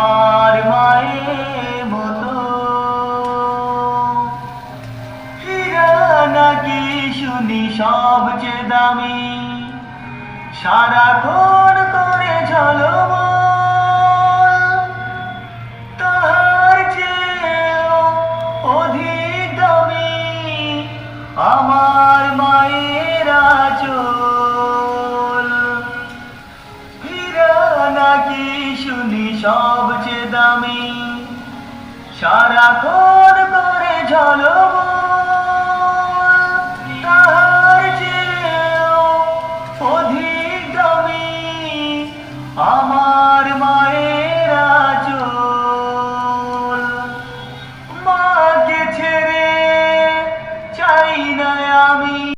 আমার মায়ের মতো। হীরা নাকি শুনি সবচেয়ে দামি, সারাক্ষণ করে ঝলমল, তাহার চেয়েও অধিক দামি আমার মায়ের আঁচল। হীরা নাকি শুনি সবচেয়ে দামি, সারাক্ষণ করে ঝলমল, তাহার চেয়েও অধিক দামি আমার